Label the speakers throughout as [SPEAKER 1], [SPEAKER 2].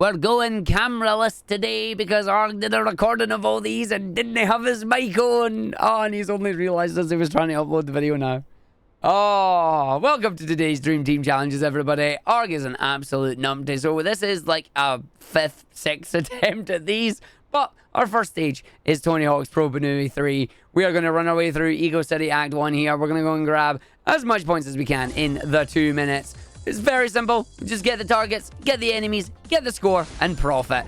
[SPEAKER 1] We're going cameraless today because Arg did a recording of all these and didn't have his mic on. Oh, and he's only realised as he was trying to upload the video now. Oh, welcome to today's Dream Team Challenges, everybody. Arg is an absolute numpty, so this is like a 5th, 6th attempt at these. But our first stage is Tony Hawk's Pro Banui 3. We are going to run our way through Ego City Act 1 here. We're going to go and grab as much points as we can in the 2 minutes. It's very simple. Just get the targets, get the enemies, get the score, and profit.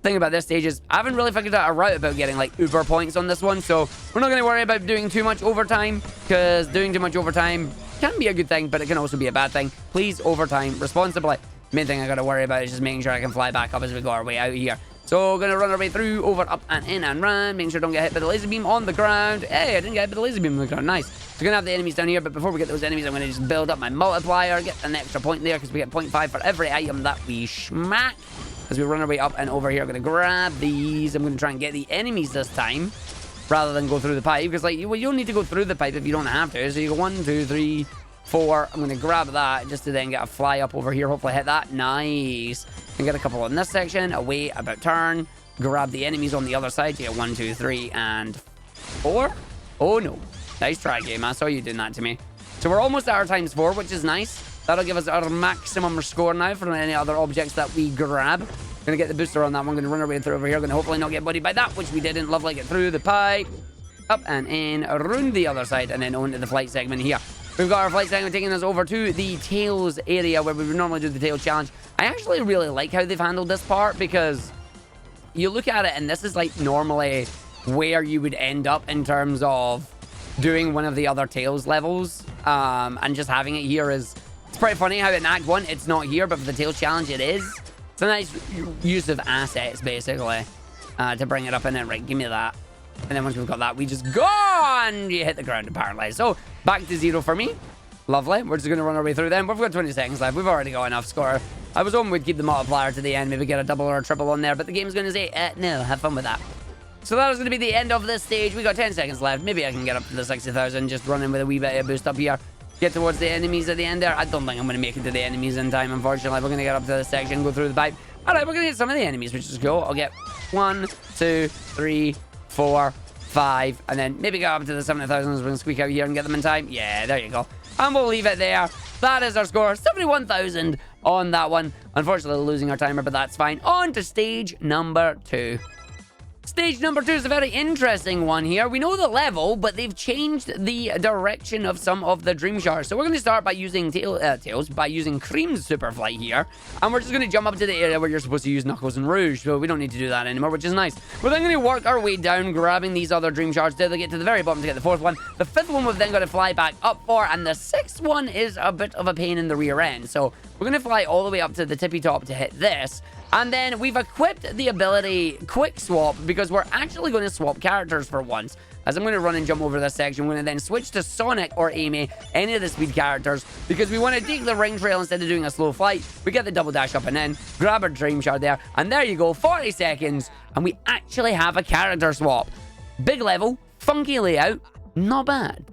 [SPEAKER 1] Thing about this stage is I haven't really figured out a route about getting like uber points on this one, so we're not going to worry about doing too much overtime, because doing too much overtime can be a good thing, but it can also be a bad thing. Please overtime responsibly. Main thing I got to worry about is just making sure I can fly back up as we go our way out here. So we're going to run our way through, over, up, and in, and run. Making sure I don't get hit by the laser beam on the ground. Hey, I didn't get hit by the laser beam on the ground. Nice. So we're going to have the enemies down here, but before we get those enemies, I'm going to just build up my multiplier, get an extra point there, because we get 0.5 for every item that we smack. As we run our way up and over here, I'm going to grab these. I'm going to try and get the enemies this time, rather than go through the pipe, because like, you don't need to go through the pipe if you don't have to. So you go 1, 2, 3, 4. I'm going to grab that just to then get a fly up over here. Hopefully hit that. Nice. And get a couple in this section. Away, about turn. Grab the enemies on the other side. You get 1, 2, 3, and 4. Oh no. Nice try, game. I saw you doing that to me. So we're almost at our ×4, which is nice. That'll give us our maximum score now for any other objects that we grab. Gonna get the booster on that one. Gonna run our way through over here. Gonna hopefully not get buddied by that, which we didn't. Lovely. Get through the pipe. Up and in. Around the other side. And then onto the flight segment here. We've got our flight segment taking us over to the Tails area where we would normally do the Tails challenge. I actually really like how they've handled this part, because you look at it and this is like normally where you would end up in terms of doing one of the other Tails levels. And just having it here is... It's pretty funny how in Act 1 it's not here, but for the Tails challenge it is. It's a nice use of assets, basically, to bring it up in it. Right, give me that. And then once we've got that, we just go and you hit the ground and paralyze. So, back to 0 for me. Lovely. We're just going to run our way through them. We've got 20 seconds left. We've already got enough score. I was hoping we'd keep the multiplier to the end, maybe get a double or a triple on there, but the game's going to say, no, have fun with that. So that is going to be the end of this stage. We got 10 seconds left. Maybe I can get up to the 60,000, just running with a wee bit of boost up here. Get towards the enemies at the end there. I don't think I'm going to make it to the enemies in time, unfortunately. We're going to get up to this section, go through the pipe. Alright, we're going to get some of the enemies, which is cool. I'll get 1, 2, 3, 4, 5, and then maybe get up to the 70,000 so we can squeak out here and get them in time. Yeah, there you go. And we'll leave it there. That is our score. 71,000 on that one. Unfortunately, losing our timer, but that's fine. On to stage number 2. Stage number 2 is a very interesting one here. We know the level, but they've changed the direction of some of the dream shards. So we're going to start by using Cream's super flight here. And we're just going to jump up to the area where you're supposed to use Knuckles and Rouge. So we don't need to do that anymore, which is nice. We're then going to work our way down, grabbing these other dream shards till they get to the very bottom to get the 4th one. The 5th one we've then got to fly back up for. And the 6th one is a bit of a pain in the rear end. So we're going to fly all the way up to the tippy top to hit this. And then we've equipped the ability Quick Swap, because we're actually going to swap characters for once. As I'm going to run and jump over this section, we're going to then switch to Sonic or Amy, any of the speed characters, because we want to take the ring trail instead of doing a slow flight. We get the double dash up and in, grab our dream shard there, and there you go, 40 seconds, and we actually have a character swap. Big level, funky layout, not bad.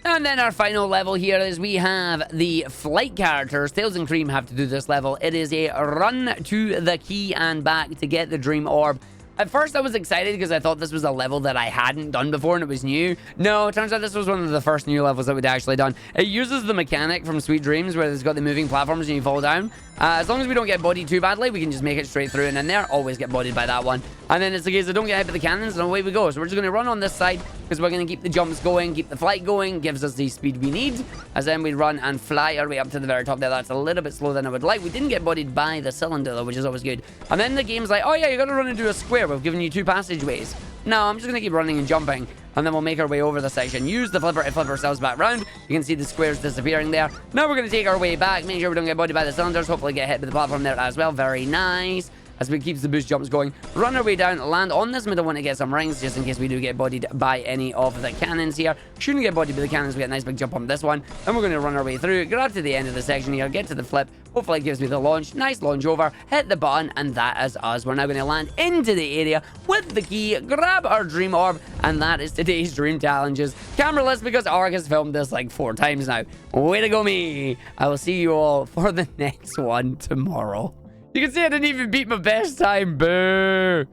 [SPEAKER 1] And then our final level here is we have the flight characters. Tails and Cream have to do this level. It is a run to the key and back to get the dream orb. At first, I was excited because I thought this was a level that I hadn't done before and it was new. No, it turns out this was one of the first new levels that we'd actually done. It uses the mechanic from Sweet Dreams where it's got the moving platforms and you fall down. As long as we don't get bodied too badly, we can just make it straight through and in there. Always get bodied by that one. And then it's the case of don't get hit by the cannons and away we go. So we're just going to run on this side because we're going to keep the jumps going, keep the flight going, gives us the speed we need. As then we run and fly our way up to the very top there. That's a little bit slower than I would like. We didn't get bodied by the cylinder though, which is always good. And then the game's like, oh yeah, you got to run and do a square. We've given you 2 passageways. No, I'm just going to keep running and jumping. And then we'll make our way over the section. Use the flipper to flip ourselves back round. You can see the squares disappearing there. Now we're going to take our way back. Make sure we don't get bodied by the cylinders. Hopefully get hit by the platform there as well. Very nice. as we keep the boost jumps going. Run our way down, land on this middle one to get some rings, just in case we do get bodied by any of the cannons here. Shouldn't get bodied by the cannons. We get a nice big jump on this one. Then we're going to run our way through, grab to the end of the section here, get to the flip. Hopefully it gives me the launch. Nice launch over, hit the button, and that is us. We're now going to land into the area with the key, grab our dream orb, and that is today's dream challenges. Cameraless, because Argick has filmed this like 4 times now. Way to go me. I will see you all for the next one tomorrow. You can see I didn't even beat my best time. Boo.